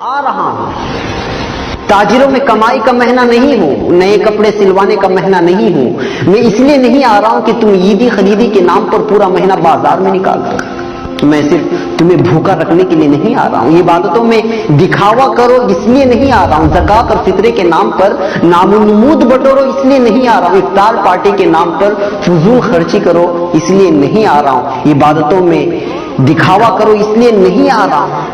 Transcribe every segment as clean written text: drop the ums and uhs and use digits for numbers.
آ رہا ہوں، تاجروں میں کمائی کا مہینہ نہیں ہوں، نئے کپڑے سلوانے کا مہینہ نہیں ہوں، میں اس لیے نہیں آ رہا ہوں کہ تم عیدی خریدی کے نام پر پورا مہینہ بازار میں نکال دو، میں صرف تمہیں بھوکا رکھنے کے لیے نہیں آ رہا ہوں، عبادتوں میں دکھاوا کرو اس لیے نہیں آ رہا ہوں، زکوٰۃ اور فطرے کے نام پر نام و نمود بٹورو اس لیے نہیں آ رہا ہوں، افطار پارٹی کے نام پر فضول خرچی کرو اس لیے نہیں آ رہا ہوں، عبادتوں میں دکھاوا کرو اس لیے نہیں آ رہا ہوں،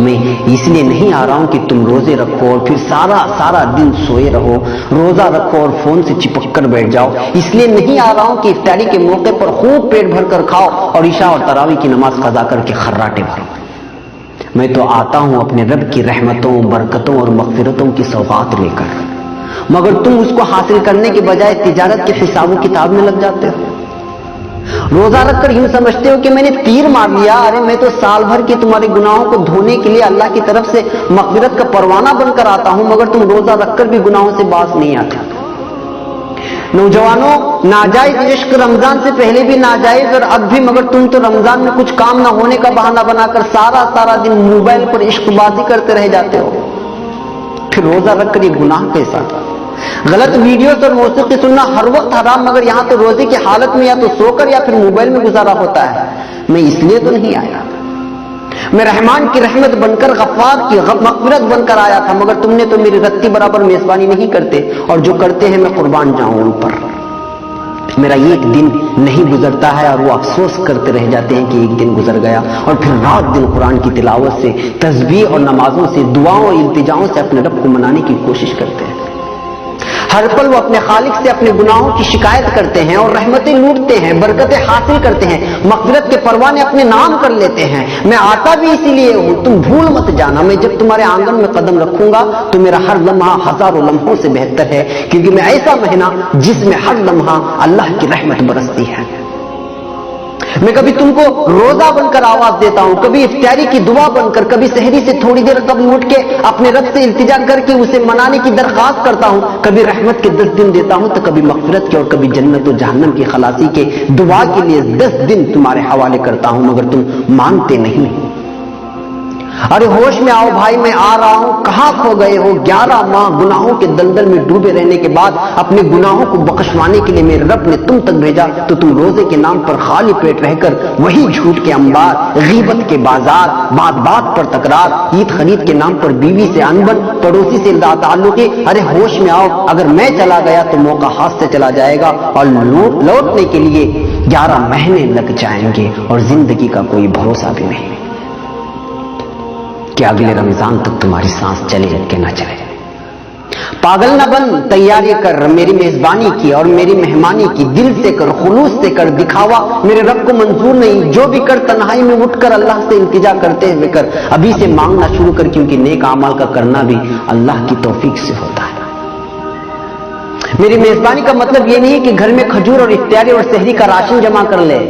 میں اس لیے نہیں آ رہا ہوں کہ تم روزے رکھو اور پھر سارا دن سوئے رہو، روزہ رکھو اور فون سے چپک کر بیٹھ جاؤ، اس لیے نہیں آ رہا ہوں کہ افطاری کے موقع پر خوب پیٹ بھر کر کھاؤ اور عشاء اور تراویح کی نماز قضا کر کے خراٹے بھرو، میں تو آتا ہوں اپنے رب کی رحمتوں، برکتوں اور مغفرتوں کی سوغات لے کر، مگر تم اس کو حاصل کرنے کے بجائے تجارت کے حساب و کتاب میں لگ جاتے ہو، روزہ رکھ کر یوں سمجھتے ہو کہ میں نے تیر مار لیا، ارے میں تو سال بھر کے تمہارے گناہوں کو دھونے کے لیے اللہ کی طرف سے مغفرت کا پروانہ بن کر آتا ہوں، مگر تم روزہ رکھ کر بھی گناہوں سے باز نہیں آتے۔ نوجوانوں، ناجائز عشق رمضان سے پہلے بھی ناجائز اور اب بھی، مگر تم تو رمضان میں کچھ کام نہ ہونے کا بہانہ بنا کر سارا دن موبائل پر عشق بازی کرتے رہ جاتے ہو، پھر روزہ رکھ کر یہ گناہ کیسا؟ غلط ویڈیوز اور موسیقی سننا ہر وقت حرام، مگر یہاں تو روزے کی حالت میں یا تو سو کر یا پھر موبائل میں گزارا ہوتا ہے، میں اس لیے تو نہیں آیا، میں رحمان کی رحمت بن کر، غفار کی مغفرت بن کر آیا تھا، مگر تم نے تو میری رتی برابر میزبانی نہیں کرتے، اور جو کرتے ہیں میں قربان جاؤں ان پر، میرا ایک دن نہیں گزرتا ہے اور وہ افسوس کرتے رہ جاتے ہیں کہ ایک دن گزر گیا، اور پھر رات دن قرآن کی تلاوت سے، تسبیح اور نمازوں سے، دعاؤں اور التجاؤں سے اپنے رب کو منانے کی کوشش کرتے ہیں، ہر پل وہ اپنے خالق سے اپنے گناہوں کی شکایت کرتے ہیں اور رحمتیں لوٹتے ہیں، برکتیں حاصل کرتے ہیں، مغفرت کے پروانے اپنے نام کر لیتے ہیں، میں آتا بھی اسی لیے ہوں، تم بھول مت جانا، میں جب تمہارے آنگن میں قدم رکھوں گا تو میرا ہر لمحہ ہزاروں لمحوں سے بہتر ہے، کیونکہ میں ایسا مہینہ جس میں ہر لمحہ اللہ کی رحمت برستی ہے، میں کبھی تم کو روزہ بن کر آواز دیتا ہوں، کبھی افطاری کی دعا بن کر، کبھی سحری سے تھوڑی دیر قبل اٹھ کے اپنے رب سے التجا کر کے اسے منانے کی درخواست کرتا ہوں، کبھی رحمت کے 10 دن دیتا ہوں تو کبھی مغفرت کے، اور کبھی جنت و جہنم کی خلاصی کے دعا کے لیے 10 دن تمہارے حوالے کرتا ہوں، مگر تم مانتے نہیں۔ ارے ہوش میں آؤ بھائی، میں آ رہا ہوں، کہاں کھو گئے ہو؟ 11 ماہ گناہوں کے دلدل میں ڈوبے رہنے کے بعد اپنے گناہوں کو بخشوانے کے لیے میرے رب نے تم تک بھیجا، تو تم روزے کے نام پر خالی پیٹ رہ کر وہی جھوٹ کے انبار، غیبت کے بازار، بات پر تکرار، عید خرید کے نام پر بیوی سے انبن، پڑوسی سے تعلقی، ارے ہوش میں آؤ، اگر میں چلا گیا تو موقع ہاتھ سے چلا جائے گا اور لوٹنے کے لیے 11 مہینے لگ جائیں گے، اور زندگی کا کوئی بھروسہ بھی نہیں کہ اگلے رمضان تک تمہاری سانس چلے کہ نہ چلے۔ پاگل نہ بن، تیاری کر، میری میزبانی کی اور میری مہمانی کی، دل سے کر، خلوص سے کر، دکھاوا میرے رب کو منظور نہیں، جو بھی کر تنہائی میں اٹھ کر اللہ سے التجا کرتے ہوئے کر، ابھی سے مانگنا شروع کر، کیونکہ نیک اعمال کا کرنا بھی اللہ کی توفیق سے ہوتا ہے۔ میری میزبانی کا مطلب یہ نہیں کہ گھر میں کھجور اور افطاری اور سحری کا راشن جمع کر لے،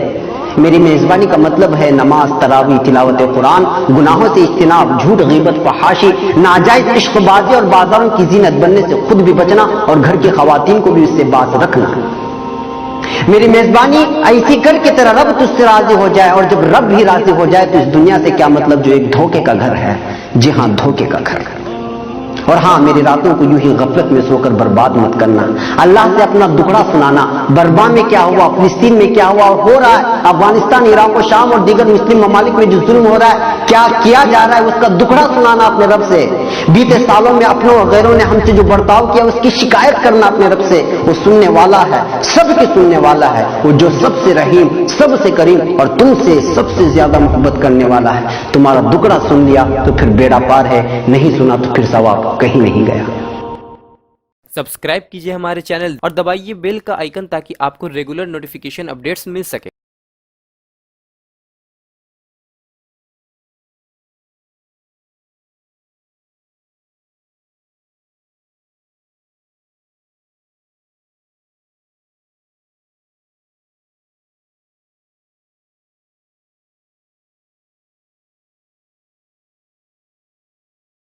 میری میزبانی کا مطلب ہے نماز، تراویح، تلاوت قرآن، گناہوں سے اجتناب، جھوٹ، غیبت، فحاشی، ناجائز عشق بازی اور بازاروں کی زینت بننے سے خود بھی بچنا اور گھر کی خواتین کو بھی اس سے باز رکھنا۔ میری میزبانی ایسی کر کے تیرا رب تجھ سے راضی ہو جائے، اور جب رب بھی راضی ہو جائے تو اس دنیا سے کیا مطلب جو ایک دھوکے کا گھر ہے، جی ہاں دھوکے کا گھر۔ اور ہاں، میری راتوں کو یوں ہی غفلت میں سو کر برباد مت کرنا، اللہ سے اپنا دکھڑا سنانا، برما میں کیا ہوا، فلسطین میں کیا ہوا اور ہو رہا ہے، افغانستان، عراق و شام اور دیگر مسلم ممالک میں جو ظلم ہو رہا ہے، کیا کیا جا رہا ہے، اس کا دکھڑا سنانا اپنے رب سے، بیتے سالوں میں اپنوں اور غیروں نے ہم سے جو برتاؤ کیا اس کی شکایت کرنا اپنے رب سے، وہ سننے والا ہے، سب کے سننے والا ہے، وہ جو سب سے رحیم، سب سے کریم اور تم سے سب سے زیادہ محبت کرنے والا ہے۔ تمہارا دکھڑا سن لیا تو پھر بیڑا پار ہے، نہیں سنا تو پھر ثواب کہیں نہیں گیا۔ سبسکرائب کیجئے ہمارے چینل اور دبائیے بیل کا آئیکن تاکہ آپ کو ریگولر نوٹیفیکیشن اپڈیٹس مل سکے۔